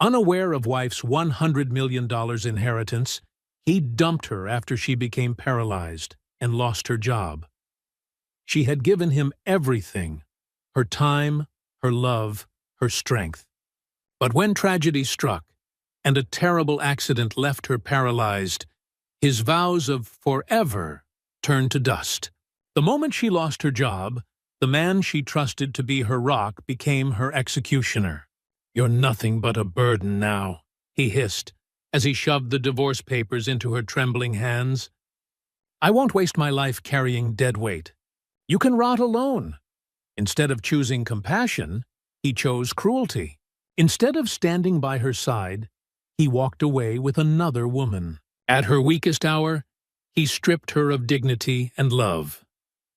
Unaware of wife's $100 million inheritance, he dumped her after she became paralyzed and lost her job. She had given him everything: her time, her love, her strength. But when tragedy struck, and a terrible accident left her paralyzed, his vows of forever turned to dust. The moment she lost her job, the man she trusted to be her rock became her executioner. "You're nothing but a burden now," he hissed, as he shoved the divorce papers into her trembling hands. "I won't waste my life carrying dead weight. You can rot alone." Instead of choosing compassion, he chose cruelty. Instead of standing by her side, he walked away with another woman. At her weakest hour, he stripped her of dignity and love,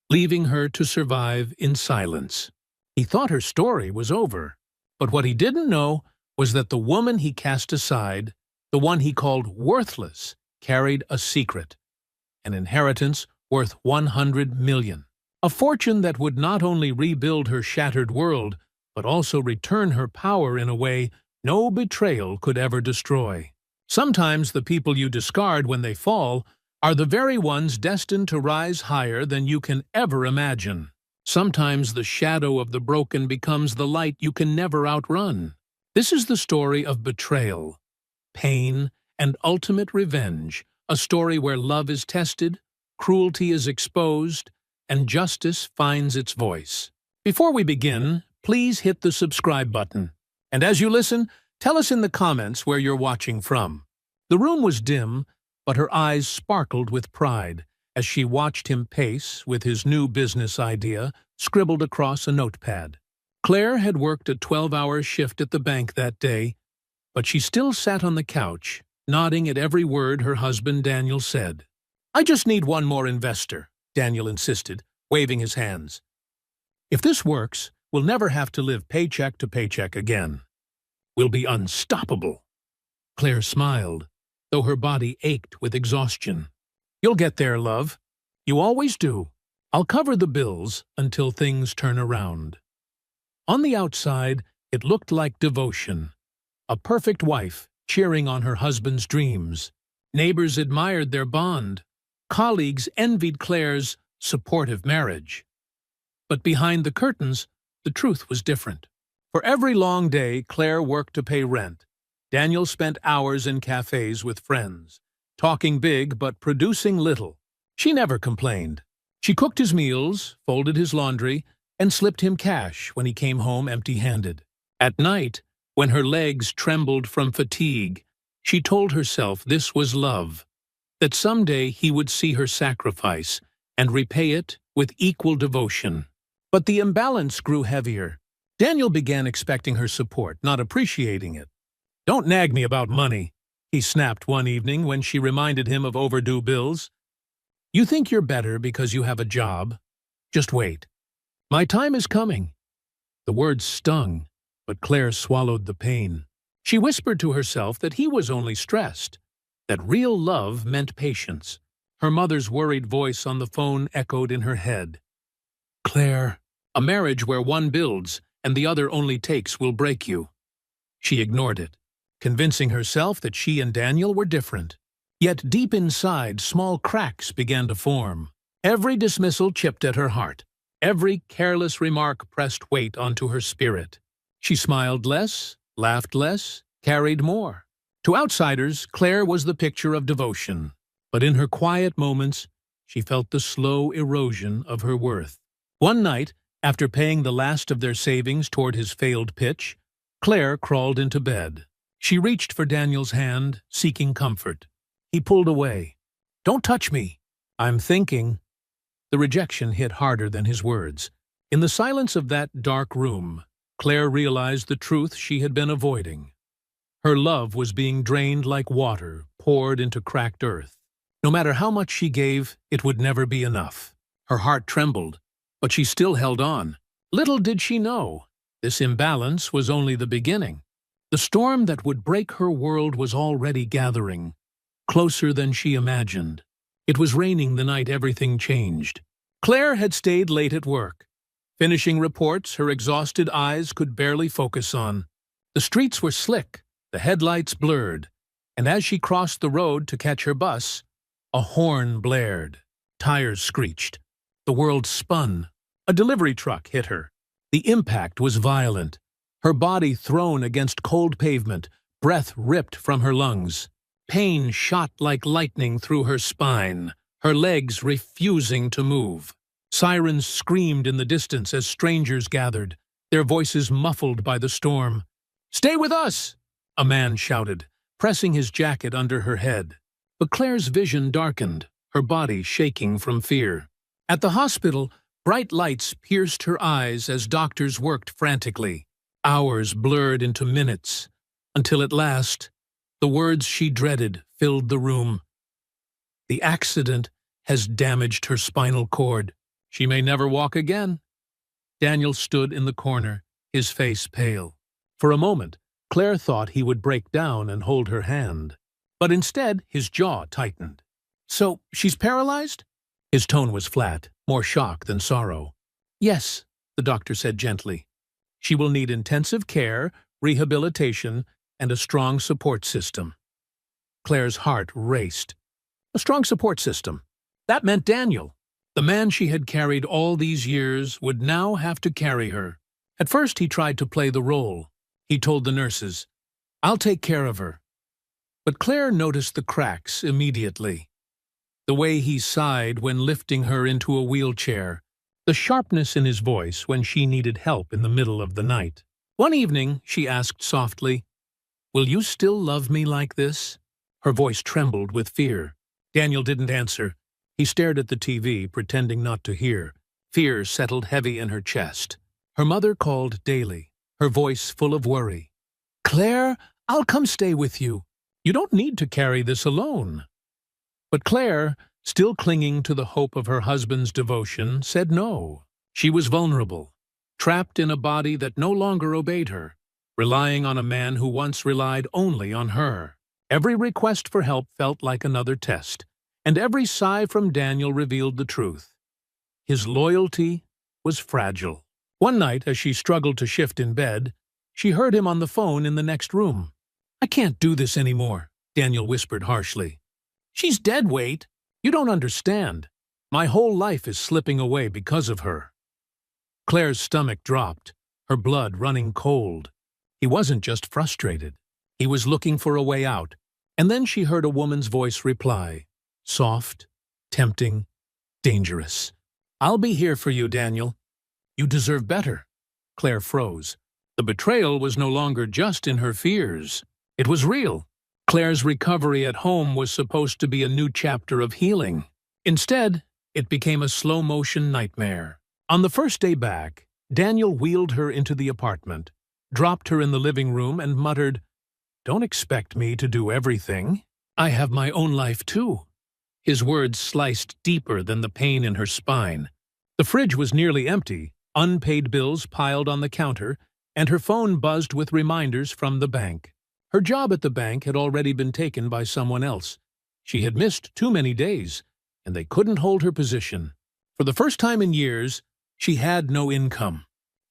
leaving her to survive in silence. He thought her story was over, but what he didn't know was that the woman he cast aside, the one he called worthless, carried a secret: an inheritance worth $100 million. A fortune that would not only rebuild her shattered world, but also return her power in a way no betrayal could ever destroy. Sometimes the people you discard when they fall are the very ones destined to rise higher than you can ever imagine. Sometimes the shadow of the broken becomes the light you can never outrun. This is the story of betrayal, pain, and ultimate revenge, a story where love is tested, cruelty is exposed, and justice finds its voice. Before we begin, please hit the subscribe button. And as you listen, tell us in the comments where you're watching from. The room was dim, but her eyes sparkled with pride as she watched him pace with his new business idea scribbled across a notepad. Claire had worked a 12-hour shift at the bank that day, but she still sat on the couch, nodding at every word her husband Daniel said. "I just need one more investor," Daniel insisted, waving his hands. "If this works, we'll never have to live paycheck to paycheck again. We'll be unstoppable." Claire smiled, though her body ached with exhaustion. "You'll get there, love. You always do. I'll cover the bills until things turn around." On the outside, it looked like devotion. A perfect wife cheering on her husband's dreams. Neighbors admired their bond. Colleagues envied Claire's supportive marriage. But behind the curtains, the truth was different. For every long day Claire worked to pay rent, Daniel spent hours in cafes with friends, talking big but producing little. She never complained. She cooked his meals, folded his laundry, and slipped him cash when he came home empty-handed. At night, when her legs trembled from fatigue, she told herself this was love, that someday he would see her sacrifice and repay it with equal devotion. But the imbalance grew heavier. Daniel began expecting her support, not appreciating it. "Don't nag me about money," he snapped one evening when she reminded him of overdue bills. "You think you're better because you have a job? Just wait. My time is coming." The words stung, but Claire swallowed the pain. She whispered to herself that he was only stressed, that real love meant patience. Her mother's worried voice on the phone echoed in her head. "Claire, a marriage where one builds and the other only takes will break you." She ignored it, convincing herself that she and Daniel were different. Yet deep inside, small cracks began to form. Every dismissal chipped at her heart. Every careless remark pressed weight onto her spirit. She smiled less, laughed less, carried more. To outsiders, Claire was the picture of devotion, but in her quiet moments, she felt the slow erosion of her worth. One night, after paying the last of their savings toward his failed pitch, Claire crawled into bed. She reached for Daniel's hand, seeking comfort. He pulled away. "Don't touch me. I'm thinking." The rejection hit harder than his words. In the silence of that dark room, Claire realized the truth she had been avoiding. Her love was being drained like water poured into cracked earth. No matter how much she gave, it would never be enough. Her heart trembled, but she still held on. Little did she know, this imbalance was only the beginning. The storm that would break her world was already gathering, closer than she imagined. It was raining the night everything changed. Claire had stayed late at work, finishing reports her exhausted eyes could barely focus on. The streets were slick, The headlights blurred, and as she crossed the road to catch her bus, a horn blared. Tires screeched. The world spun. A delivery truck hit her. The impact was violent. Her body thrown against cold pavement, breath ripped from her lungs. Pain shot like lightning through her spine, her legs refusing to move. Sirens screamed in the distance as strangers gathered, their voices muffled by the storm. "Stay with us!" a man shouted, pressing his jacket under her head. But Claire's vision darkened, her body shaking from fear. At the hospital, bright lights pierced her eyes as doctors worked frantically. Hours blurred into minutes, until at last, the words she dreaded filled the room. "The accident has damaged her spinal cord. She may never walk again." Daniel stood in the corner, his face pale. For a moment, Claire thought he would break down and hold her hand. But instead, his jaw tightened. "So, she's paralyzed?" His tone was flat, more shock than sorrow. "Yes," the doctor said gently. "She will need intensive care, rehabilitation, and a strong support system." Claire's heart raced. A strong support system. That meant Daniel. The man she had carried all these years would now have to carry her. At first he tried to play the role. He told the nurses, "I'll take care of her." But Claire noticed the cracks immediately. The way he sighed when lifting her into a wheelchair, the sharpness in his voice when she needed help in the middle of the night. One evening, she asked softly, "Will you still love me like this?" Her voice trembled with fear. Daniel didn't answer. He stared at the TV, pretending not to hear. Fear settled heavy in her chest. Her mother called daily, her voice full of worry. "Claire, I'll come stay with you. You don't need to carry this alone." But Claire, still clinging to the hope of her husband's devotion, said no. She was vulnerable, trapped in a body that no longer obeyed her, relying on a man who once relied only on her. Every request for help felt like another test, and every sigh from Daniel revealed the truth. His loyalty was fragile. One night, as she struggled to shift in bed, she heard him on the phone in the next room. "I can't do this anymore," Daniel whispered harshly. "She's dead weight. You don't understand. My whole life is slipping away because of her." Claire's stomach dropped, her blood running cold. He wasn't just frustrated. He was looking for a way out. And then she heard a woman's voice reply, soft, tempting, dangerous. "I'll be here for you, Daniel. You deserve better." Claire froze. The betrayal was no longer just in her fears. It was real. Claire's recovery at home was supposed to be a new chapter of healing. Instead, it became a slow-motion nightmare. On the first day back, Daniel wheeled her into the apartment, dropped her in the living room, and muttered, "Don't expect me to do everything. I have my own life, too." His words sliced deeper than the pain in her spine. The fridge was nearly empty, unpaid bills piled on the counter, and her phone buzzed with reminders from the bank. Her job at the bank had already been taken by someone else. She had missed too many days, and they couldn't hold her position. For the first time in years, she had no income.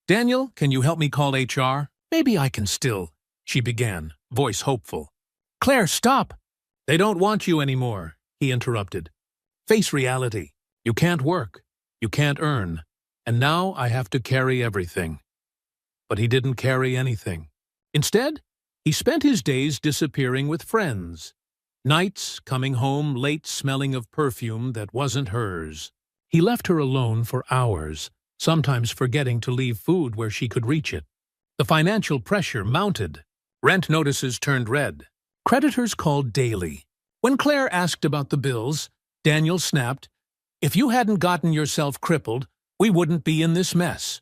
"Daniel, can you help me call HR? Maybe I can still," she began, voice hopeful. "Claire, stop!" "They don't want you anymore," he interrupted. "Face reality. You can't work. You can't earn. And now I have to carry everything." But he didn't carry anything. Instead, he spent his days disappearing with friends. Nights coming home late smelling of perfume that wasn't hers. He left her alone for hours, sometimes forgetting to leave food where she could reach it. The financial pressure mounted. Rent notices turned red. Creditors called daily. When Claire asked about the bills, Daniel snapped, "If you hadn't gotten yourself crippled, we wouldn't be in this mess."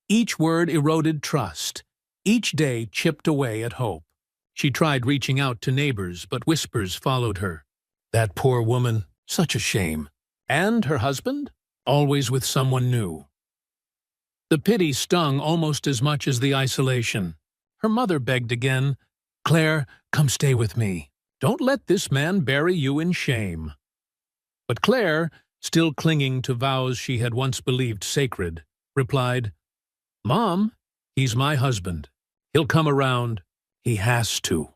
Each word eroded trust. Each day chipped away at hope. She tried reaching out to neighbors, but whispers followed her. That poor woman, such a shame. And her husband? Always with someone new. The pity stung almost as much as the isolation. Her mother begged again, "Claire, come stay with me. Don't let this man bury you in shame." But Claire, still clinging to vows she had once believed sacred, replied, "Mom, he's my husband. He'll come around. He has to.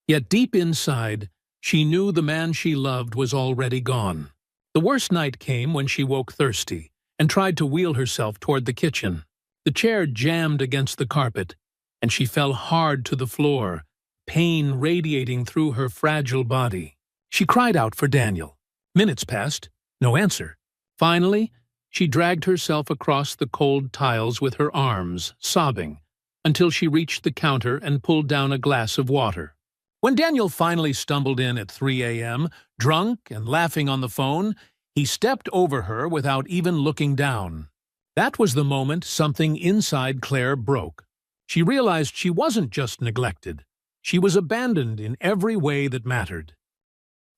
Yet deep inside, she knew the man she loved was already gone. The worst night came when she woke thirsty and tried to wheel herself toward the kitchen. The chair jammed against the carpet, and she fell hard to the floor, pain radiating through her fragile body. She cried out for Daniel. Minutes passed, no answer. Finally, she dragged herself across the cold tiles with her arms, sobbing, until she reached the counter and pulled down a glass of water. When Daniel finally stumbled in at 3 a.m., drunk and laughing on the phone, he stepped over her without even looking down. That was the moment something inside Claire broke. She realized she wasn't just neglected. She was abandoned in every way that mattered.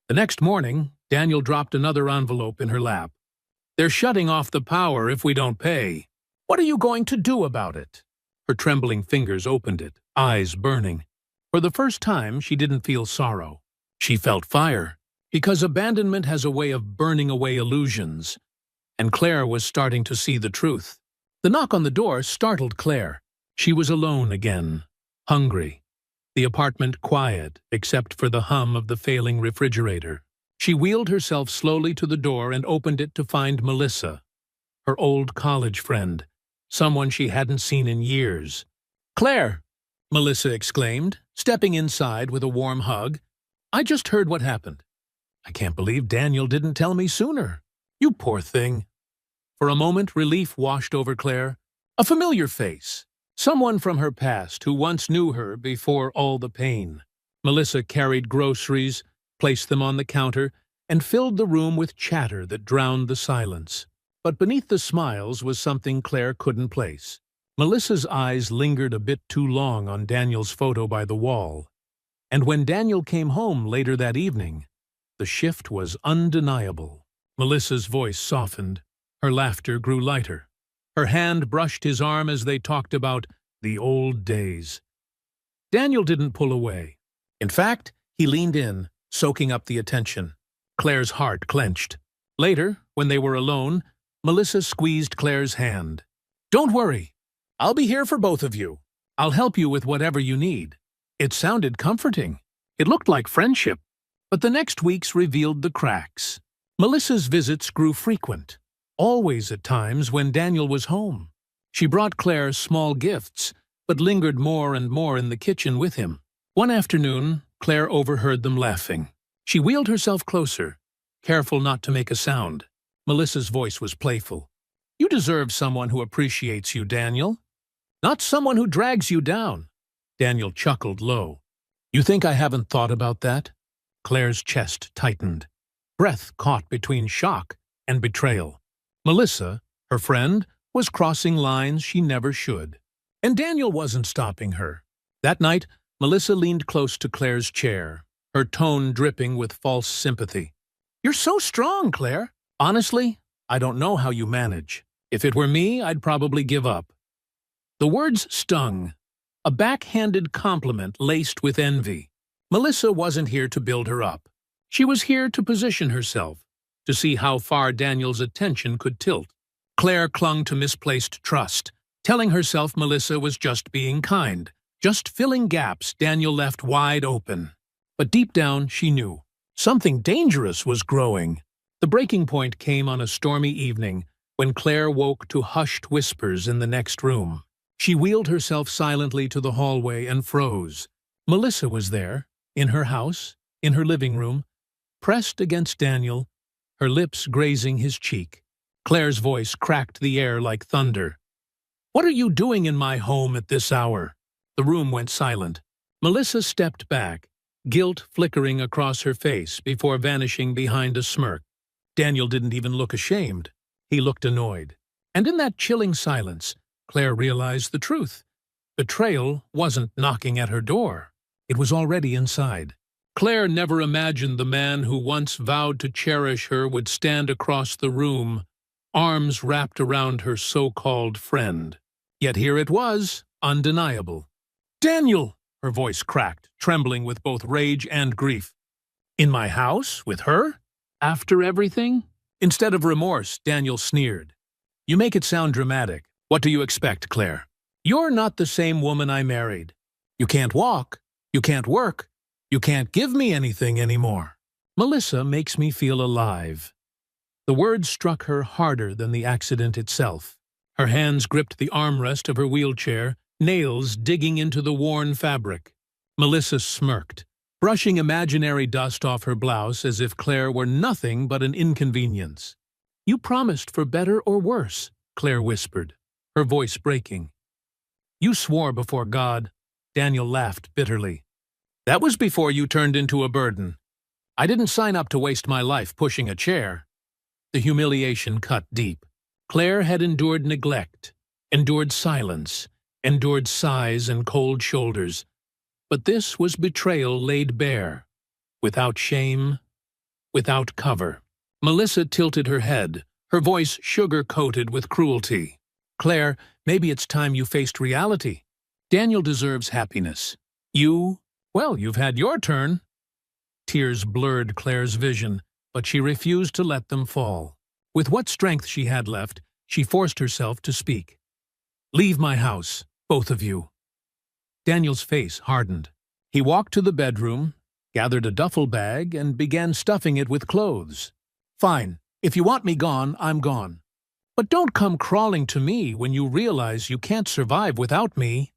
The next morning, Daniel dropped another envelope in her lap. "They're shutting off the power if we don't pay. What are you going to do about it?" Her trembling fingers opened it, eyes burning. For the first time, she didn't feel sorrow. She felt fire, because abandonment has a way of burning away illusions, and Claire was starting to see the truth. The knock on the door startled Claire. She was alone again, hungry. The apartment quiet, except for the hum of the failing refrigerator. She wheeled herself slowly to the door and opened it to find Melissa, her old college friend, someone she hadn't seen in years. "Claire!" Melissa exclaimed, stepping inside with a warm hug. "I just heard what happened. I can't believe Daniel didn't tell me sooner. You poor thing." For a moment, relief washed over Claire. A familiar face. Someone from her past who once knew her before all the pain. Melissa carried groceries, placed them on the counter, and filled the room with chatter that drowned the silence. But beneath the smiles was something Claire couldn't place. Melissa's eyes lingered a bit too long on Daniel's photo by the wall. And when Daniel came home later that evening, the shift was undeniable. Melissa's voice softened. Her laughter grew lighter. Her hand brushed his arm as they talked about the old days. Daniel didn't pull away. In fact, he leaned in, soaking up the attention. Claire's heart clenched. Later, when they were alone, Melissa squeezed Claire's hand. "Don't worry. I'll be here for both of you. I'll help you with whatever you need." It sounded comforting. It looked like friendship. But the next weeks revealed the cracks. Melissa's visits grew frequent, always at times when Daniel was home. She brought Claire small gifts, but lingered more and more in the kitchen with him. One afternoon, Claire overheard them laughing. She wheeled herself closer, careful not to make a sound. Melissa's voice was playful. "You deserve someone who appreciates you, Daniel. Not someone who drags you down." Daniel chuckled low. "You think I haven't thought about that?" Claire's chest tightened. Breath caught between shock and betrayal. Melissa, her friend, was crossing lines she never should. And Daniel wasn't stopping her. That night, Melissa leaned close to Claire's chair, her tone dripping with false sympathy. "You're so strong, Claire. Honestly, I don't know how you manage. If it were me, I'd probably give up." The words stung, a backhanded compliment laced with envy. Melissa wasn't here to build her up. She was here to position herself, to see how far Daniel's attention could tilt. Claire clung to misplaced trust, telling herself Melissa was just being kind, just filling gaps Daniel left wide open. But deep down, she knew something dangerous was growing. The breaking point came on a stormy evening when Claire woke to hushed whispers in the next room. She wheeled herself silently to the hallway and froze. Melissa was there, in her house, in her living room, pressed against Daniel, her lips grazing his cheek. Claire's voice cracked the air like thunder. "What are you doing in my home at this hour?" The room went silent. Melissa stepped back, guilt flickering across her face before vanishing behind a smirk. Daniel didn't even look ashamed. He looked annoyed. And in that chilling silence, Claire realized the truth. Betrayal wasn't knocking at her door. It was already inside. Claire never imagined the man who once vowed to cherish her would stand across the room, arms wrapped around her so-called friend. Yet here it was, undeniable. "Daniel!" Her voice cracked, trembling with both rage and grief. "In my house? With her? After everything?" Instead of remorse, Daniel sneered. "You make it sound dramatic. What do you expect, Claire? You're not the same woman I married. You can't walk. You can't work. You can't give me anything anymore. Melissa makes me feel alive. The words struck her harder than the accident itself. Her hands gripped the armrest of her wheelchair, nails digging into the worn fabric. Melissa smirked, brushing imaginary dust off her blouse as if Claire were nothing but an inconvenience. "You promised for better or worse," Claire whispered, her voice breaking. "You swore before God." Daniel laughed bitterly. "That was before you turned into a burden. I didn't sign up to waste my life pushing a chair." The humiliation cut deep. Claire had endured neglect, endured silence, endured sighs and cold shoulders. But this was betrayal laid bare, without shame, without cover. Melissa tilted her head, her voice sugar-coated with cruelty. "Claire, maybe it's time you faced reality. Daniel deserves happiness. You've had your turn." Tears blurred Claire's vision, but she refused to let them fall. With what strength she had left, she forced herself to speak. "Leave my house, both of you." Daniel's face hardened. He walked to the bedroom, gathered a duffel bag, and began stuffing it with clothes. "Fine. If you want me gone, I'm gone. But don't come crawling to me when you realize you can't survive without me."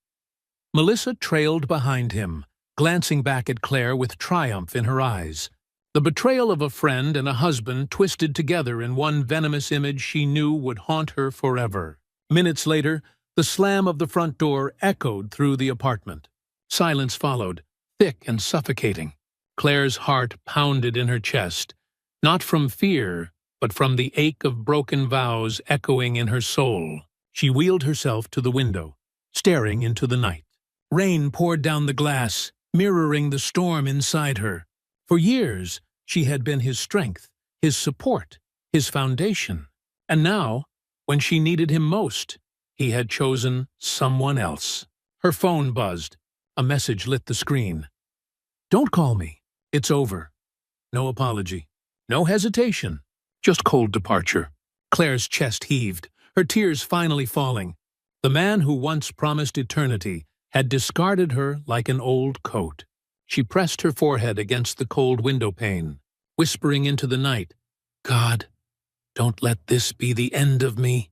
Melissa trailed behind him, glancing back at Claire with triumph in her eyes. The betrayal of a friend and a husband twisted together in one venomous image she knew would haunt her forever. Minutes later, the slam of the front door echoed through the apartment. Silence followed, thick and suffocating. Claire's heart pounded in her chest, not from fear, but from the ache of broken vows echoing in her soul. She wheeled herself to the window, staring into the night. Rain poured down the glass, mirroring the storm inside her. For years, she had been his strength, his support, his foundation. And now, when she needed him most, he had chosen someone else. Her phone buzzed. A message lit the screen. "Don't call me. It's over." No apology. No hesitation. Just cold departure. Claire's chest heaved, her tears finally falling. The man who once promised eternity had discarded her like an old coat. She pressed her forehead against the cold window pane, whispering into the night, "God, don't let this be the end of me."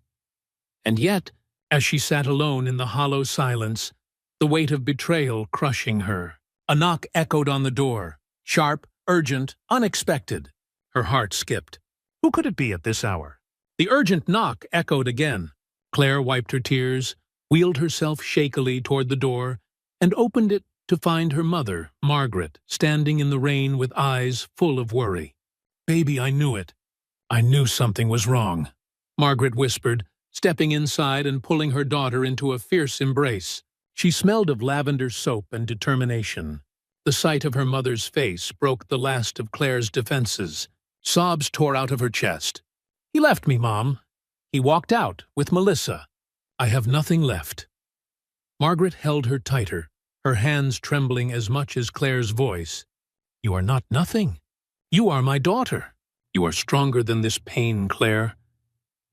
And yet, as she sat alone in the hollow silence, the weight of betrayal crushing her. A knock echoed on the door, sharp, urgent, unexpected. Her heart skipped. Who could it be at this hour? The urgent knock echoed again. Claire wiped her tears, wheeled herself shakily toward the door, and opened it to find her mother, Margaret, standing in the rain with eyes full of worry. "Baby, I knew it. I knew something was wrong," Margaret whispered, stepping inside and pulling her daughter into a fierce embrace. She smelled of lavender soap and determination. The sight of her mother's face broke the last of Claire's defenses. Sobs tore out of her chest. "He left me, Mom. He walked out with Melissa. I have nothing left." Margaret held her tighter, her hands trembling as much as Claire's voice. "You are not nothing. You are my daughter. You are stronger than this pain, Claire."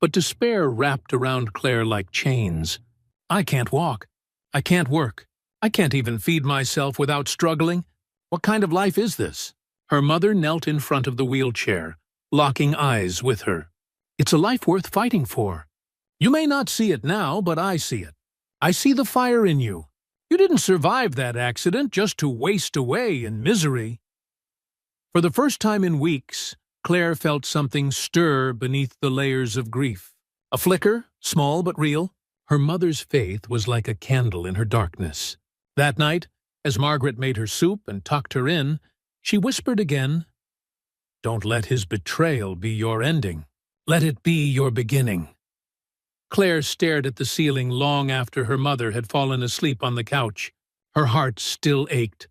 But despair wrapped around Claire like chains. "I can't walk. I can't work. I can't even feed myself without struggling. What kind of life is this?" Her mother knelt in front of the wheelchair, locking eyes with her. "It's a life worth fighting for. You may not see it now, but I see it. I see the fire in you. You didn't survive that accident just to waste away in misery." For the first time in weeks, Claire felt something stir beneath the layers of grief. A flicker, small but real. Her mother's faith was like a candle in her darkness. That night, as Margaret made her soup and tucked her in, she whispered again, "Don't let his betrayal be your ending. Let it be your beginning." Claire stared at the ceiling long after her mother had fallen asleep on the couch. Her heart still ached.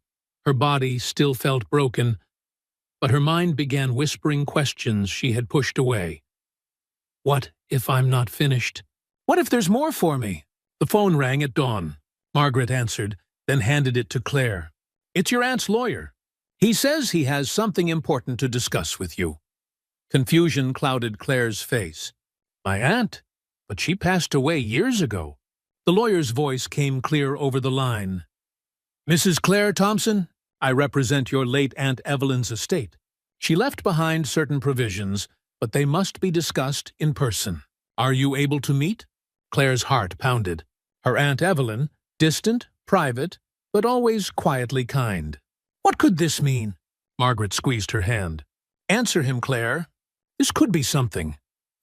Her body still felt broken, but her mind began whispering questions she had pushed away. What if I'm not finished? What if there's more for me? The phone rang at dawn. Margaret answered, then handed it to Claire. "It's your aunt's lawyer. He says he has something important to discuss with you." Confusion clouded Claire's face. "My aunt? But she passed away years ago." The lawyer's voice came clear over the line. Mrs. Claire Thompson, I represent your late Aunt Evelyn's estate. She left behind certain provisions, but they must be discussed in person. Are you able to meet? Claire's heart pounded. Her Aunt Evelyn, distant, private, but always quietly kind. What could this mean? Margaret squeezed her hand. Answer him, Claire. This could be something.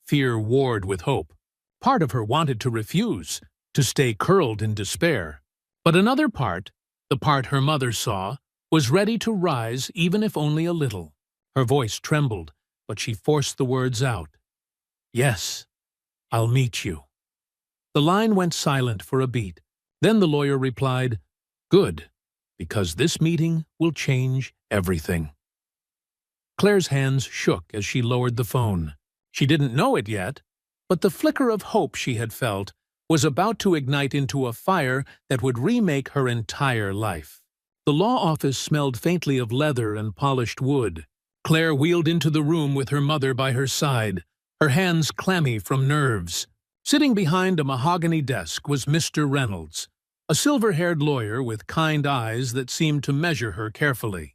Fear warred with hope. Part of her wanted to refuse, to stay curled in despair. But another part, the part her mother saw, was ready to rise even if only a little. Her voice trembled, but she forced the words out. Yes, I'll meet you. The line went silent for a beat. Then the lawyer replied, Good, because this meeting will change everything. Claire's hands shook as she lowered the phone. She didn't know it yet, but the flicker of hope she had felt was about to ignite into a fire that would remake her entire life. The law office smelled faintly of leather and polished wood. Claire wheeled into the room with her mother by her side, her hands clammy from nerves. Sitting behind a mahogany desk was Mr. Reynolds, a silver-haired lawyer with kind eyes that seemed to measure her carefully.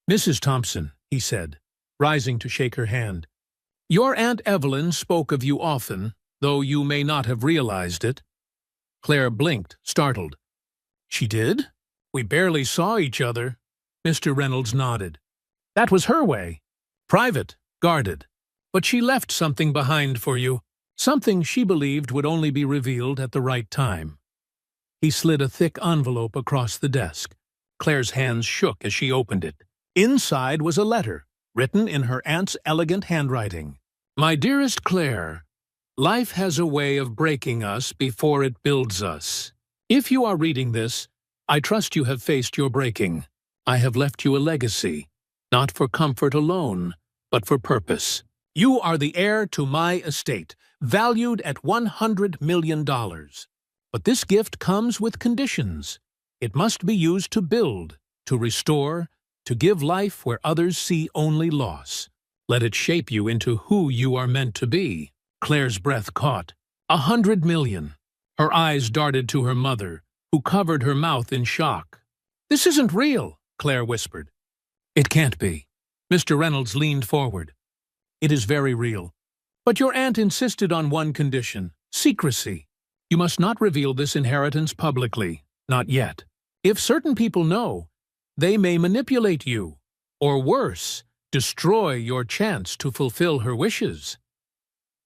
Mrs. Thompson, he said, rising to shake her hand, your Aunt Evelyn spoke of you often, though you may not have realized it. Claire blinked, startled. She did? We barely saw each other. Mr. Reynolds nodded. That was her way. Private, guarded. But she left something behind for you, something she believed would only be revealed at the right time. He slid a thick envelope across the desk. Claire's hands shook as she opened it. Inside was a letter, written in her aunt's elegant handwriting. My dearest Claire, life has a way of breaking us before it builds us. If you are reading this, I trust you have faced your breaking. I have left you a legacy, not for comfort alone, but for purpose. You are the heir to my estate, valued at $100 million. But this gift comes with conditions. It must be used to build, to restore, to give life where others see only loss. Let it shape you into who you are meant to be. Claire's breath caught. $100 million. Her eyes darted to her mother, who covered her mouth in shock. This isn't real, Claire whispered. It can't be. Mr. Reynolds leaned forward. It is very real. But your aunt insisted on one condition, secrecy. You must not reveal this inheritance publicly, not yet. If certain people know, they may manipulate you, or worse, destroy your chance to fulfill her wishes.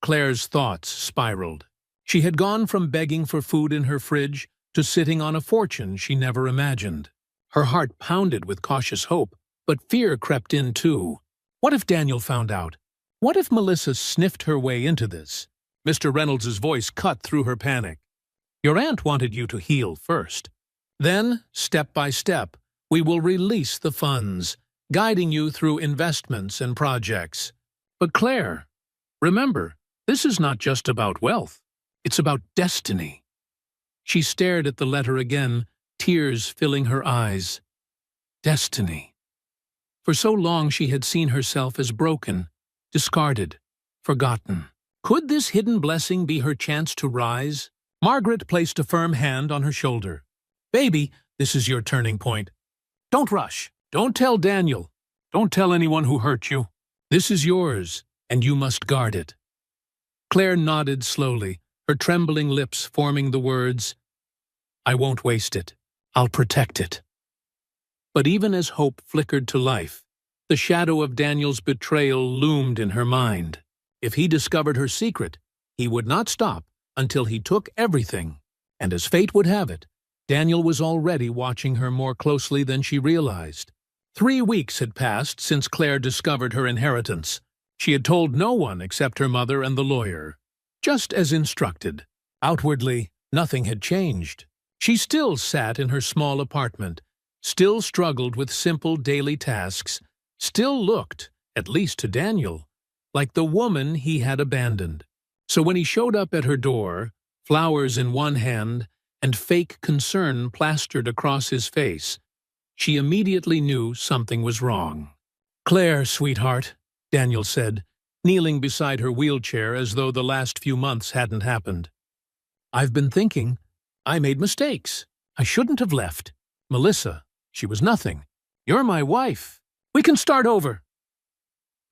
Claire's thoughts spiraled. She had gone from begging for food in her fridge to sitting on a fortune she never imagined. Her heart pounded with cautious hope, but fear crept in too. What if Daniel found out? What if Melissa sniffed her way into this? Mr. Reynolds's voice cut through her panic. Your aunt wanted you to heal first. Then, step by step, we will release the funds, guiding you through investments and projects. But Claire, remember, this is not just about wealth. It's about destiny. She stared at the letter again, tears filling her eyes. Destiny. For so long she had seen herself as broken, discarded, forgotten. Could this hidden blessing be her chance to rise? Margaret placed a firm hand on her shoulder. Baby, this is your turning point. Don't rush. Don't tell Daniel. Don't tell anyone who hurt you. This is yours, and you must guard it. Claire nodded slowly, her trembling lips forming the words, I won't waste it. I'll protect it. But even as hope flickered to life, the shadow of Daniel's betrayal loomed in her mind. If he discovered her secret, he would not stop until he took everything. And as fate would have it, Daniel was already watching her more closely than she realized. 3 weeks had passed since Claire discovered her inheritance. She had told no one except her mother and the lawyer, just as instructed. Outwardly, nothing had changed. She still sat in her small apartment, still struggled with simple daily tasks, still looked, at least to Daniel, like the woman he had abandoned. So when he showed up at her door, flowers in one hand and fake concern plastered across his face, she immediately knew something was wrong. Claire, sweetheart, Daniel said, kneeling beside her wheelchair as though the last few months hadn't happened. I've been thinking. I made mistakes. I shouldn't have left. Melissa, she was nothing. You're my wife. We can start over.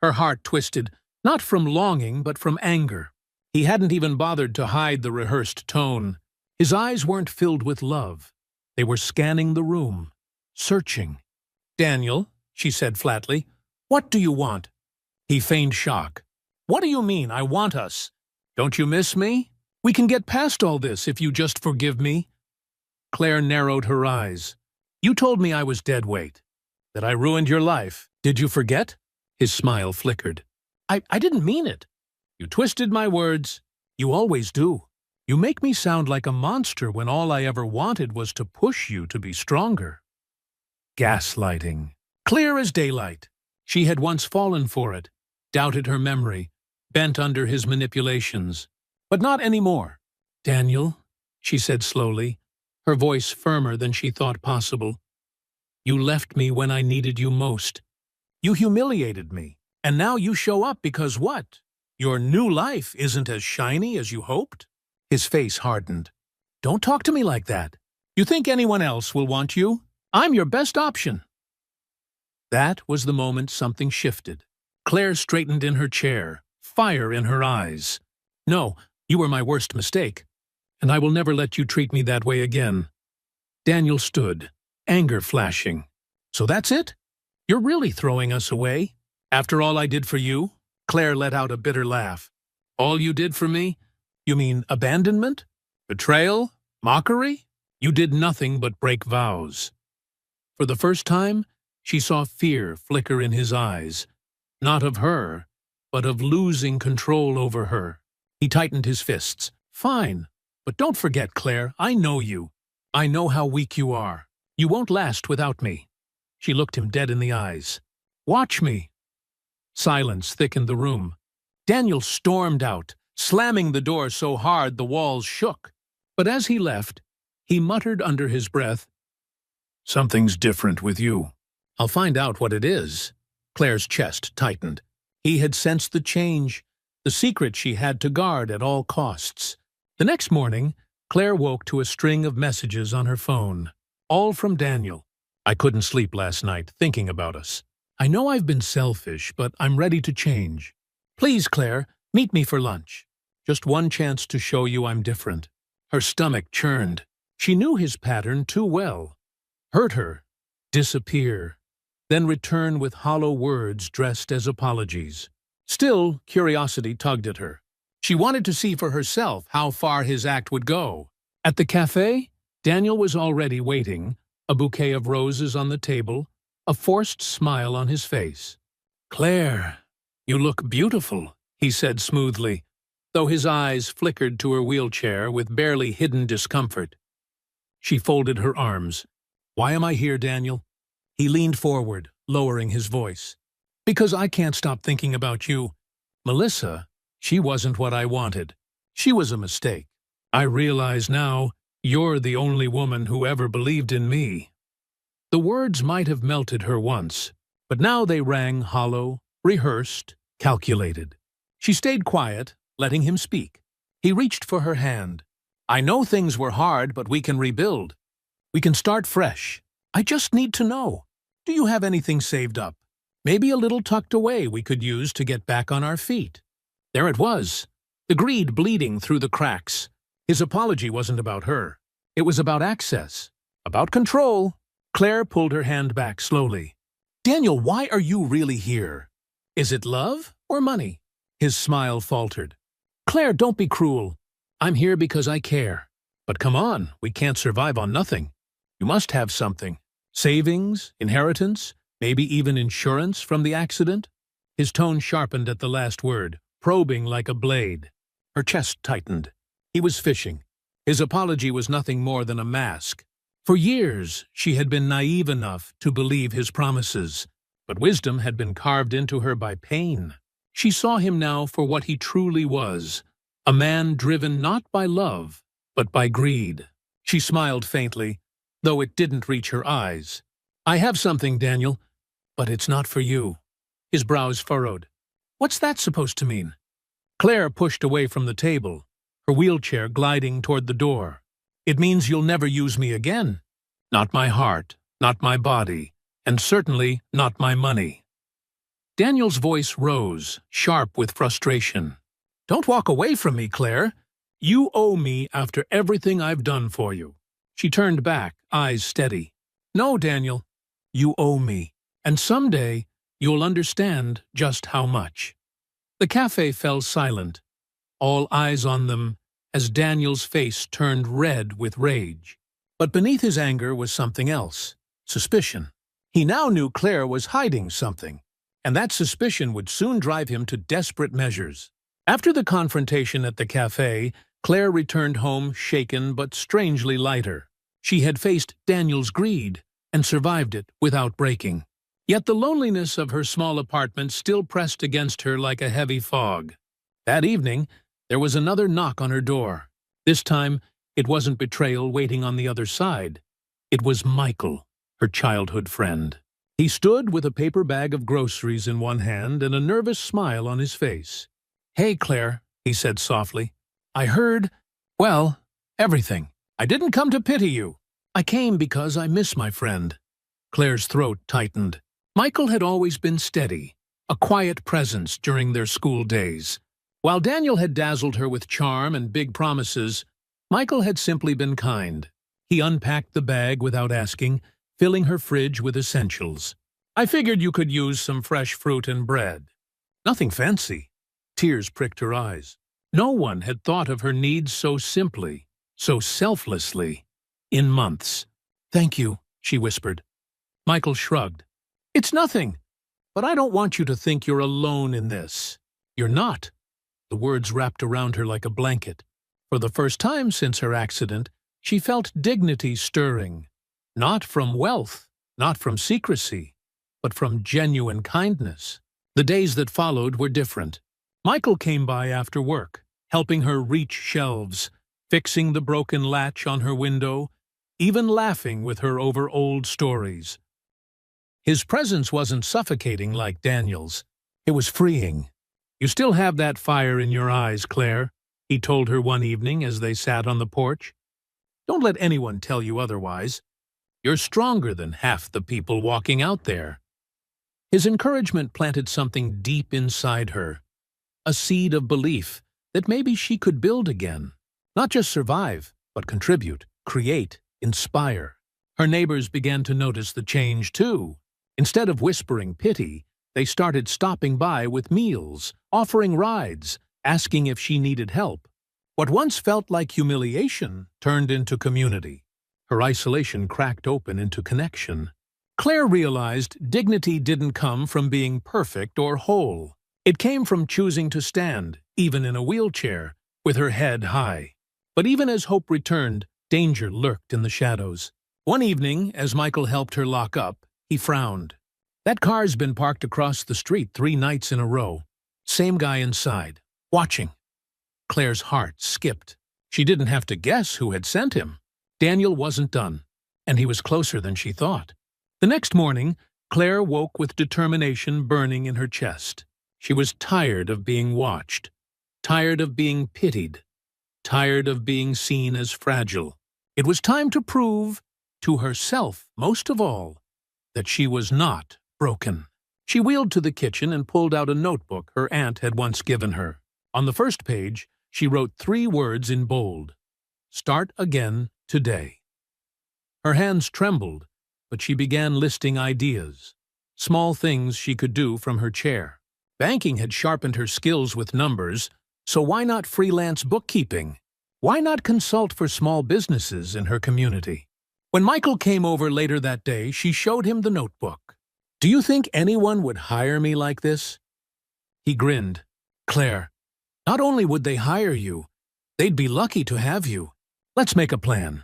Her heart twisted, not from longing, but from anger. He hadn't even bothered to hide the rehearsed tone. His eyes weren't filled with love. They were scanning the room, searching. "Daniel," she said flatly, "what do you want?" He feigned shock. "What do you mean, I want us? Don't you miss me? We can get past all this if you just forgive me." Claire narrowed her eyes. "You told me I was dead weight, that I ruined your life. Did you forget?" His smile flickered. I didn't mean it. You twisted my words. You always do. You make me sound like a monster when all I ever wanted was to push you to be stronger." Gaslighting. Clear as daylight. She had once fallen for it, doubted her memory, bent under his manipulations. But not anymore. "Daniel," she said slowly, her voice firmer than she thought possible. "You left me when I needed you most. You humiliated me, and now you show up because what? Your new life isn't as shiny as you hoped?" His face hardened. "Don't talk to me like that. You think anyone else will want you? I'm your best option." That was the moment something shifted. Claire straightened in her chair, fire in her eyes. "No, you were my worst mistake, and I will never let you treat me that way again." Daniel stood, anger flashing. "So that's it? You're really throwing us away? After all I did for you?" Claire let out a bitter laugh. "All you did for me? You mean abandonment? Betrayal? Mockery? You did nothing but break vows." For the first time, she saw fear flicker in his eyes, not of her, but of losing control over her. He tightened his fists. "Fine, but don't forget, Claire, I know you. I know how weak you are. You won't last without me." She looked him dead in the eyes. "Watch me." Silence thickened the room. Daniel stormed out, slamming the door so hard the walls shook. But as he left, he muttered under his breath, "Something's different with you." "I'll find out what it is." Claire's chest tightened. He had sensed the change, the secret she had to guard at all costs. The next morning, Claire woke to a string of messages on her phone, all from Daniel. "I couldn't sleep last night, thinking about us. I know I've been selfish, but I'm ready to change. Please, Claire, meet me for lunch. Just one chance to show you I'm different." Her stomach churned. She knew his pattern too well. Hurt her, disappear, then return with hollow words dressed as apologies. Still, curiosity tugged at her. She wanted to see for herself how far his act would go. At the cafe, Daniel was already waiting, a bouquet of roses on the table, a forced smile on his face. "Claire, you look beautiful," he said smoothly, though his eyes flickered to her wheelchair with barely hidden discomfort. She folded her arms. "Why am I here, Daniel?" He leaned forward, lowering his voice. "Because I can't stop thinking about you. Melissa, she wasn't what I wanted. She was a mistake. I realize now you're the only woman who ever believed in me." The words might have melted her once, but now they rang hollow, rehearsed, calculated. She stayed quiet, letting him speak. He reached for her hand. "I know things were hard, but we can rebuild. We can start fresh. I just need to know. Do you have anything saved up? Maybe a little tucked away we could use to get back on our feet." There it was, the greed bleeding through the cracks. His apology wasn't about her. It was about access, about control. Claire pulled her hand back slowly. "Daniel, why are you really here? Is it love or money?" His smile faltered. "Claire, don't be cruel. I'm here because I care. But come on, we can't survive on nothing. You must have something. Savings, inheritance, maybe even insurance from the accident?" His tone sharpened at the last word, probing like a blade. Her chest tightened. He was fishing. His apology was nothing more than a mask. For years, she had been naive enough to believe his promises, but wisdom had been carved into her by pain. She saw him now for what he truly was, a man driven not by love, but by greed. She smiled faintly, though it didn't reach her eyes. "I have something, Daniel, but it's not for you." His brows furrowed. "What's that supposed to mean?" Claire pushed away from the table, her wheelchair gliding toward the door. "It means you'll never use me again. Not my heart, not my body, and certainly not my money. Daniel's voice rose, sharp with frustration. Don't walk away from me, Claire. You owe me after everything I've done for you. She turned back, eyes steady. No, Daniel, you owe me, and someday you'll understand just how much. The cafe fell silent, all eyes on them as Daniel's face turned red with rage. But beneath his anger was something else, suspicion. He now knew Claire was hiding something, and that suspicion would soon drive him to desperate measures. After the confrontation at the cafe, Claire returned home shaken but strangely lighter. She had faced Daniel's greed and survived it without breaking. Yet the loneliness of her small apartment still pressed against her like a heavy fog. That evening, there was another knock on her door. This time, it wasn't betrayal waiting on the other side. It was Michael, her childhood friend. He stood with a paper bag of groceries in one hand and a nervous smile on his face. Hey, Claire, he said softly. I heard, well, everything. I didn't come to pity you. I came because I miss my friend. Claire's throat tightened. Michael had always been steady, a quiet presence during their school days. While Daniel had dazzled her with charm and big promises, Michael had simply been kind. He unpacked the bag without asking, filling her fridge with essentials. I figured you could use some fresh fruit and bread. Nothing fancy. Tears pricked her eyes. No one had thought of her needs so simply, so selflessly, in months. Thank you, she whispered. Michael shrugged. It's nothing, but I don't want you to think you're alone in this. You're not. The words wrapped around her like a blanket. For the first time since her accident, she felt dignity stirring. Not from wealth, not from secrecy, but from genuine kindness. The days that followed were different. Michael came by after work, helping her reach shelves, fixing the broken latch on her window, even laughing with her over old stories. His presence wasn't suffocating like Daniel's. It was freeing. You still have that fire in your eyes, Claire, he told her one evening as they sat on the porch. Don't let anyone tell you otherwise. You're stronger than half the people walking out there. His encouragement planted something deep inside her, a seed of belief that maybe she could build again. Not just survive, but contribute, create, inspire. Her neighbors began to notice the change too. Instead of whispering pity, they started stopping by with meals, offering rides, asking if she needed help. What once felt like humiliation turned into community. Her isolation cracked open into connection. Claire realized dignity didn't come from being perfect or whole. It came from choosing to stand, even in a wheelchair, with her head high. But even as hope returned, danger lurked in the shadows. One evening, as Michael helped her lock up, he frowned. That car's been parked across the street 3 nights in a row. Same guy inside, watching. Claire's heart skipped. She didn't have to guess who had sent him. Daniel wasn't done, and he was closer than she thought. The next morning, Claire woke with determination burning in her chest. She was tired of being watched, tired of being pitied, tired of being seen as fragile. It was time to prove, to herself most of all, that she was not broken. She wheeled to the kitchen and pulled out a notebook her aunt had once given her. On the first page, she wrote 3 words in bold. Start again today. Her hands trembled, but she began listing ideas, small things she could do from her chair. Banking had sharpened her skills with numbers, so why not freelance bookkeeping? Why not consult for small businesses in her community? When Michael came over later that day, she showed him the notebook. Do you think anyone would hire me like this? He grinned. Claire, not only would they hire you, they'd be lucky to have you. Let's make a plan.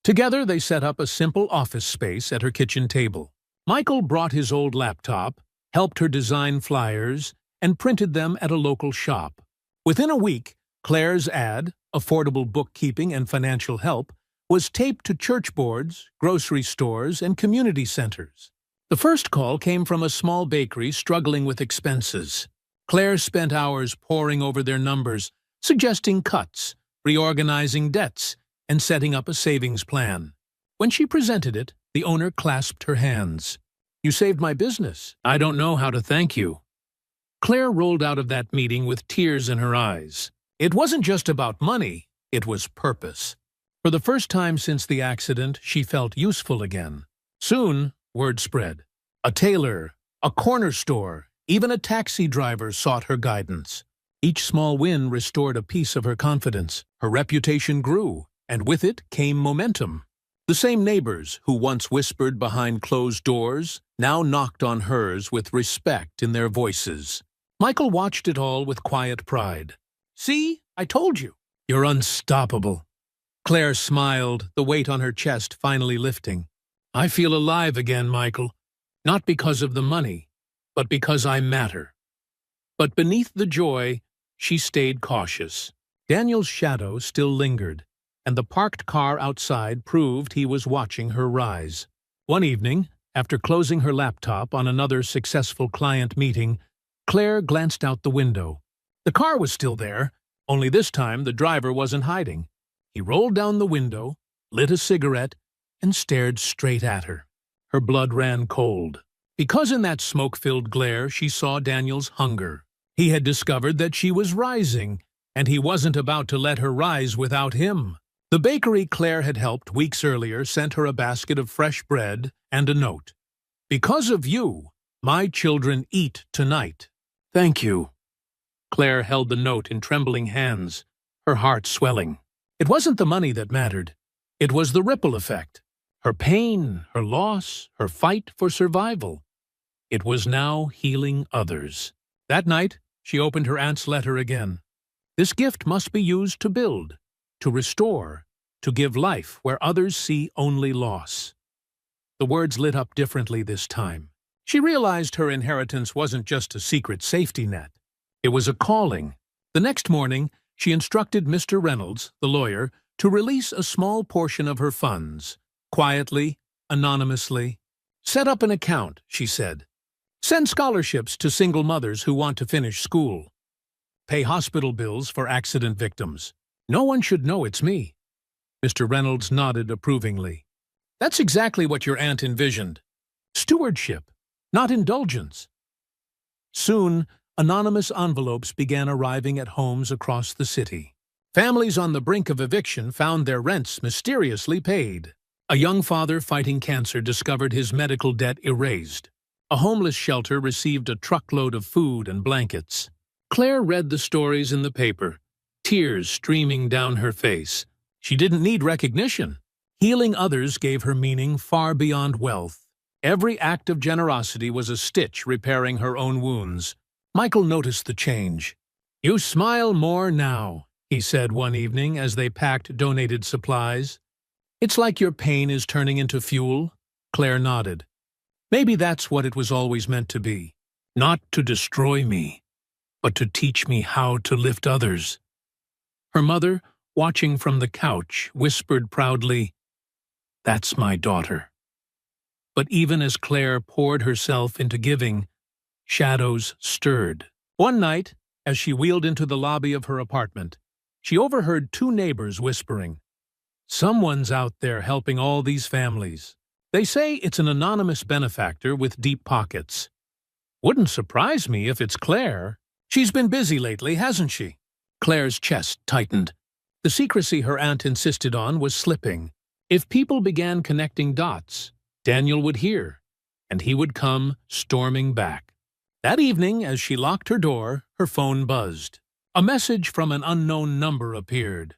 Together, they set up a simple office space at her kitchen table. Michael brought his old laptop, helped her design flyers, and printed them at a local shop. Within a week, Claire's ad, affordable bookkeeping and financial help, was taped to church boards, grocery stores, and community centers. The first call came from a small bakery struggling with expenses. Claire spent hours poring over their numbers, suggesting cuts, reorganizing debts, and setting up a savings plan. When she presented it, the owner clasped her hands. "You saved my business. I don't know how to thank you." Claire rolled out of that meeting with tears in her eyes. It wasn't just about money, it was purpose. For the first time since the accident, she felt useful again. Soon, word spread. A tailor, a corner store, even a taxi driver sought her guidance. Each small win restored a piece of her confidence. Her reputation grew, and with it came momentum. The same neighbors who once whispered behind closed doors now knocked on hers with respect in their voices. Michael watched it all with quiet pride. "See, I told you. You're unstoppable." Claire smiled, the weight on her chest finally lifting. "I feel alive again, Michael. Not because of the money, but because I matter." But beneath the joy, she stayed cautious. Daniel's shadow still lingered, and the parked car outside proved he was watching her rise. One evening, after closing her laptop on another successful client meeting, Claire glanced out the window. The car was still there, only this time the driver wasn't hiding. He rolled down the window, lit a cigarette, and stared straight at her. Her blood ran cold. Because in that smoke-filled glare she saw Daniel's hunger. He had discovered that she was rising, and he wasn't about to let her rise without him. The bakery Claire had helped weeks earlier sent her a basket of fresh bread and a note. "Because of you, my children eat tonight. Thank you." Claire held the note in trembling hands, her heart swelling. It wasn't the money that mattered. It was the ripple effect. Her pain, her loss, her fight for survival. It was now healing others. That night, she opened her aunt's letter again. This gift must be used to build, to restore, to give life where others see only loss. The words lit up differently this time. She realized her inheritance wasn't just a secret safety net. It was a calling. The next morning, she instructed Mr. Reynolds, the lawyer, to release a small portion of her funds. Quietly, anonymously. "Set up an account," she said. "Send scholarships to single mothers who want to finish school. Pay hospital bills for accident victims. No one should know it's me." Mr. Reynolds nodded approvingly. "That's exactly what your aunt envisioned. Stewardship, not indulgence." Soon, anonymous envelopes began arriving at homes across the city. Families on the brink of eviction found their rents mysteriously paid. A young father fighting cancer discovered his medical debt erased. A homeless shelter received a truckload of food and blankets. Claire read the stories in the paper, tears streaming down her face. She didn't need recognition. Healing others gave her meaning far beyond wealth. Every act of generosity was a stitch repairing her own wounds. Michael noticed the change. "You smile more now," he said one evening as they packed donated supplies. "It's like your pain is turning into fuel." Claire nodded. "Maybe that's what it was always meant to be. Not to destroy me, but to teach me how to lift others." Her mother, watching from the couch, whispered proudly, "That's my daughter." But even as Claire poured herself into giving, shadows stirred. One night, as she wheeled into the lobby of her apartment, she overheard two neighbors whispering, "Someone's out there helping all these families. They say it's an anonymous benefactor with deep pockets. Wouldn't surprise me if it's Claire. She's been busy lately, hasn't she?" Claire's chest tightened. The secrecy her aunt insisted on was slipping. If people began connecting dots, Daniel would hear, and he would come storming back. That evening, as she locked her door, her phone buzzed. A message from an unknown number appeared.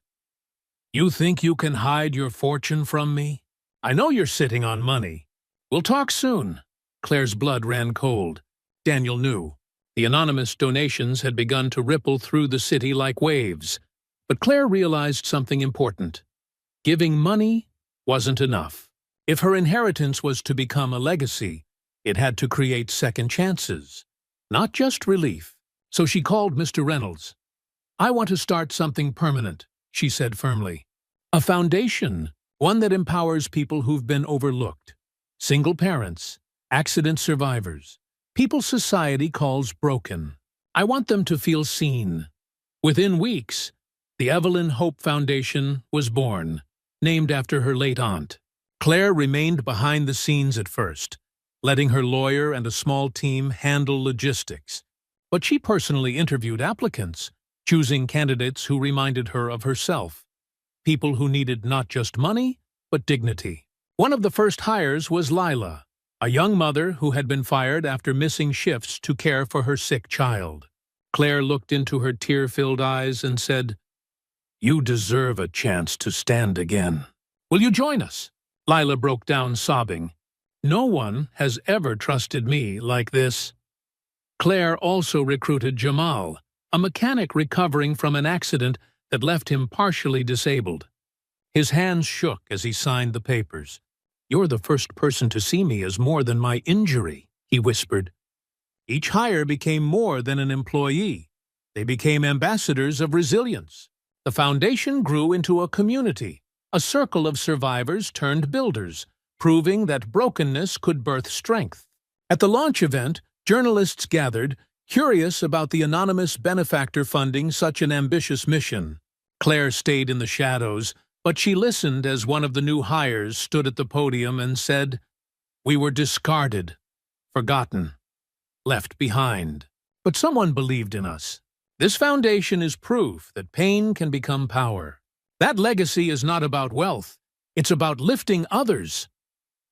"You think you can hide your fortune from me? I know you're sitting on money. We'll talk soon." Claire's blood ran cold. Daniel knew. The anonymous donations had begun to ripple through the city like waves. But Claire realized something important. Giving money wasn't enough. If her inheritance was to become a legacy, it had to create second chances, not just relief. So she called Mr. Reynolds. "I want to start something permanent," she said firmly. "A foundation, one that empowers people who've been overlooked. Single parents, accident survivors, people society calls broken. I want them to feel seen." Within weeks, the Evelyn Hope Foundation was born, named after her late aunt. Claire remained behind the scenes at first, letting her lawyer and a small team handle logistics. But she personally interviewed applicants, choosing candidates who reminded her of herself, people who needed not just money, but dignity. One of the first hires was Lila, a young mother who had been fired after missing shifts to care for her sick child. Claire looked into her tear-filled eyes and said, "You deserve a chance to stand again. Will you join us?" Lila broke down sobbing. "No one has ever trusted me like this." Claire also recruited Jamal, a mechanic recovering from an accident that left him partially disabled. His hands shook as he signed the papers. "You're the first person to see me as more than my injury," he whispered. Each hire became more than an employee. They became ambassadors of resilience. The foundation grew into a community, a circle of survivors turned builders, proving that brokenness could birth strength. At the launch event, journalists gathered, curious about the anonymous benefactor funding such an ambitious mission. Claire stayed in the shadows, but she listened as one of the new hires stood at the podium and said, "We were discarded, forgotten, left behind. But someone believed in us. This foundation is proof that pain can become power. That legacy is not about wealth. It's about lifting others."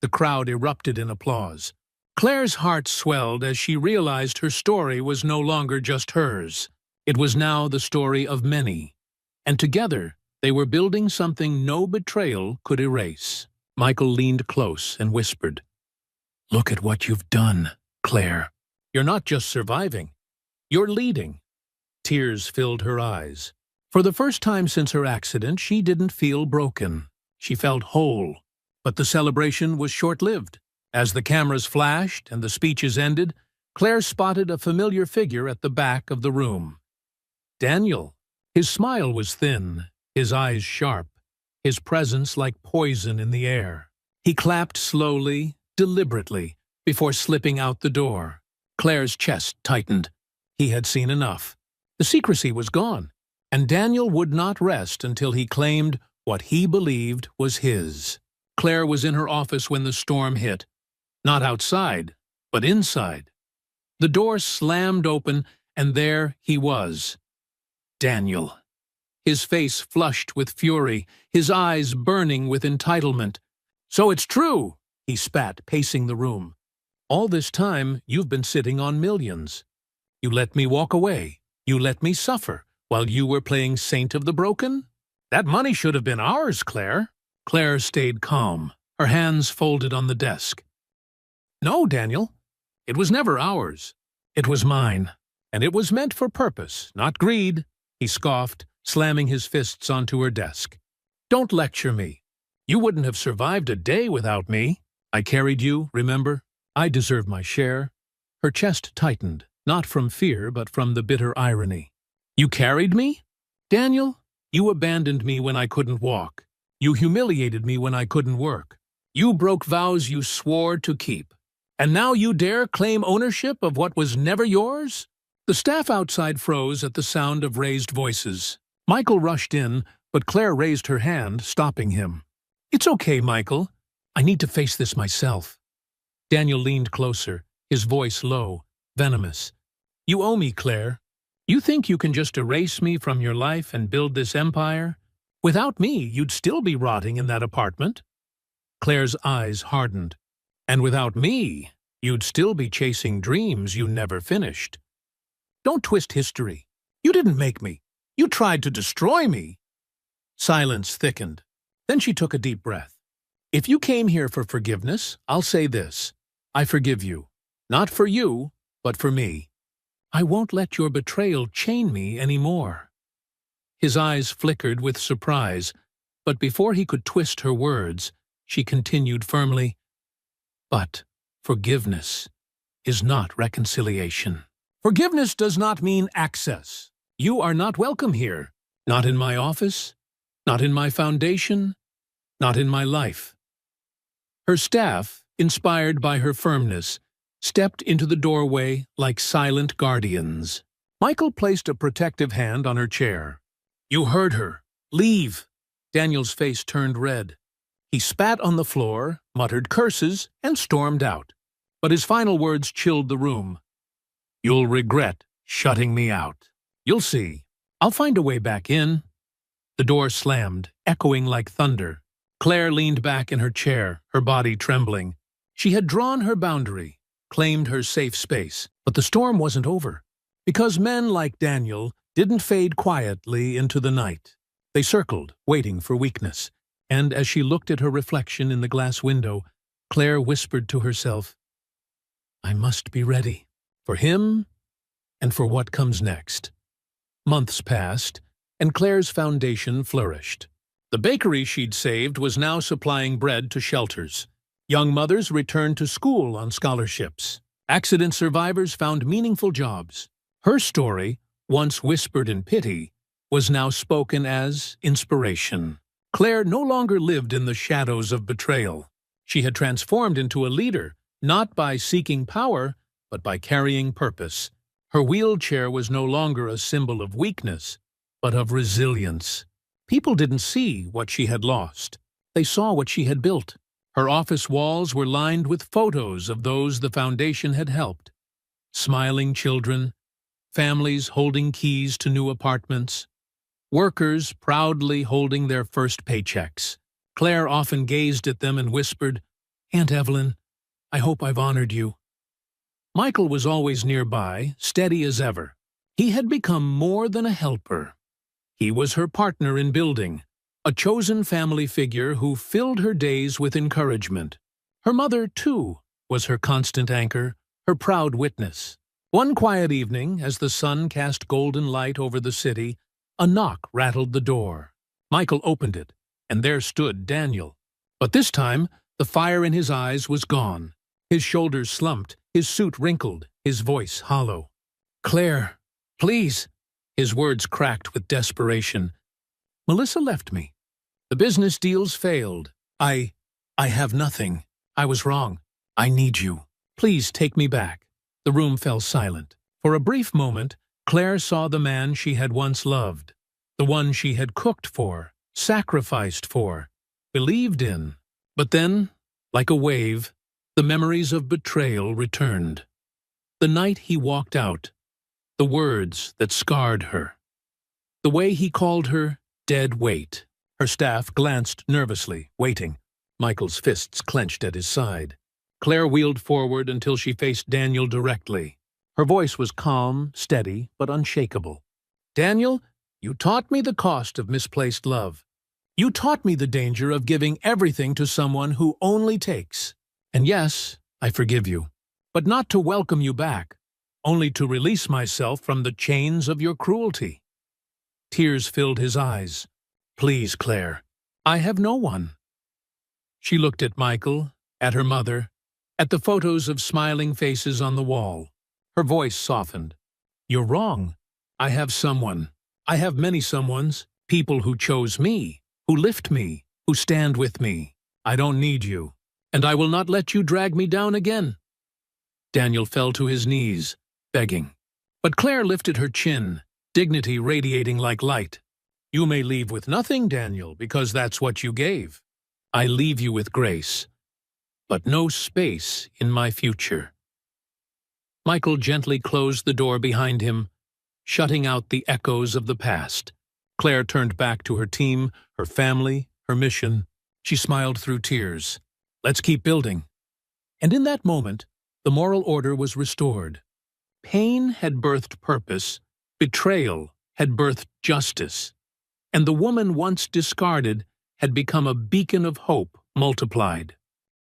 The crowd erupted in applause. Claire's heart swelled as she realized her story was no longer just hers. It was now the story of many. And together, they were building something no betrayal could erase. Michael leaned close and whispered, "Look at what you've done, Claire. You're not just surviving. You're leading." Tears filled her eyes. For the first time since her accident, she didn't feel broken. She felt whole. But the celebration was short-lived. As the cameras flashed and the speeches ended, Claire spotted a familiar figure at the back of the room. Daniel. His smile was thin, his eyes sharp, his presence like poison in the air. He clapped slowly, deliberately, before slipping out the door. Claire's chest tightened. He had seen enough. The secrecy was gone, and Daniel would not rest until he claimed what he believed was his. Claire was in her office when the storm hit. Not outside, but inside. The door slammed open, and there he was. Daniel. His face flushed with fury, his eyes burning with entitlement. "So it's true," he spat, pacing the room. "All this time, you've been sitting on millions. You let me walk away. You let me suffer while you were playing Saint of the Broken? That money should have been ours, Claire." Claire stayed calm, her hands folded on the desk. "No, Daniel. It was never ours. It was mine. And it was meant for purpose, not greed," he scoffed, slamming his fists onto her desk. "Don't lecture me. You wouldn't have survived a day without me. I carried you, remember? I deserve my share." Her chest tightened, not from fear but from the bitter irony. "You carried me? Daniel, you abandoned me when I couldn't walk. You humiliated me when I couldn't work. You broke vows you swore to keep. And now you dare claim ownership of what was never yours?" The staff outside froze at the sound of raised voices. Michael rushed in, but Claire raised her hand, stopping him. "It's okay, Michael. I need to face this myself." Daniel leaned closer, his voice low, venomous. "You owe me, Claire. You think you can just erase me from your life and build this empire? Without me, you'd still be rotting in that apartment." Claire's eyes hardened. "And without me, you'd still be chasing dreams you never finished. Don't twist history. You didn't make me. You tried to destroy me." Silence thickened. Then she took a deep breath. "If you came here for forgiveness, I'll say this. I forgive you. Not for you, but for me. I won't let your betrayal chain me anymore." His eyes flickered with surprise, but before he could twist her words, she continued firmly, "But forgiveness is not reconciliation. Forgiveness does not mean access. You are not welcome here. Not in my office, not in my foundation, not in my life." Her staff, inspired by her firmness, stepped into the doorway like silent guardians. Michael placed a protective hand on her chair. "You heard her. Leave." Daniel's face turned red. He spat on the floor, muttered curses, and stormed out. But his final words chilled the room. "You'll regret shutting me out. You'll see. I'll find a way back in." The door slammed, echoing like thunder. Claire leaned back in her chair, her body trembling. She had drawn her boundary, claimed her safe space, but the storm wasn't over. Because men like Daniel didn't fade quietly into the night. They circled, waiting for weakness, and as she looked at her reflection in the glass window, Claire whispered to herself, "I must be ready, for him and for what comes next." Months passed, and Claire's foundation flourished. The bakery she'd saved was now supplying bread to shelters. Young mothers returned to school on scholarships. Accident survivors found meaningful jobs. Her story, once whispered in pity, was now spoken as inspiration. Claire no longer lived in the shadows of betrayal. She had transformed into a leader, not by seeking power, but by carrying purpose. Her wheelchair was no longer a symbol of weakness, but of resilience. People didn't see what she had lost. They saw what she had built. Her office walls were lined with photos of those the foundation had helped. Smiling children, families holding keys to new apartments, workers proudly holding their first paychecks. Claire often gazed at them and whispered, "Aunt Evelyn, I hope I've honored you." Michael was always nearby, steady as ever. He had become more than a helper. He was her partner in building, a chosen family figure who filled her days with encouragement. Her mother, too, was her constant anchor, her proud witness. One quiet evening, as the sun cast golden light over the city, a knock rattled the door. Michael opened it, and there stood Daniel. But this time, the fire in his eyes was gone. His shoulders slumped, his suit wrinkled, his voice hollow. "Claire, please." His words cracked with desperation. "Melissa left me. The business deals failed. I have nothing. I was wrong. I need you. Please take me back." The room fell silent. For a brief moment, Claire saw the man she had once loved, the one she had cooked for, sacrificed for, believed in. But then, like a wave, the memories of betrayal returned. The night he walked out, the words that scarred her, the way he called her dead weight. Her staff glanced nervously, waiting. Michael's fists clenched at his side. Claire wheeled forward until she faced Daniel directly. Her voice was calm, steady, but unshakable. "Daniel, you taught me the cost of misplaced love. You taught me the danger of giving everything to someone who only takes. And yes, I forgive you, but not to welcome you back, only to release myself from the chains of your cruelty." Tears filled his eyes. "Please, Claire, I have no one." She looked at Michael, at her mother, at the photos of smiling faces on the wall. Her voice softened. "You're wrong. I have someone. I have many someones, people who chose me, who lift me, who stand with me. I don't need you, and I will not let you drag me down again." Daniel fell to his knees, begging. But Claire lifted her chin, dignity radiating like light. "You may leave with nothing, Daniel, because that's what you gave. I leave you with grace, but no space in my future." Michael gently closed the door behind him, shutting out the echoes of the past. Claire turned back to her team, her family, her mission. She smiled through tears. "Let's keep building." And in that moment, the moral order was restored. Pain had birthed purpose, betrayal had birthed justice, and the woman once discarded had become a beacon of hope multiplied.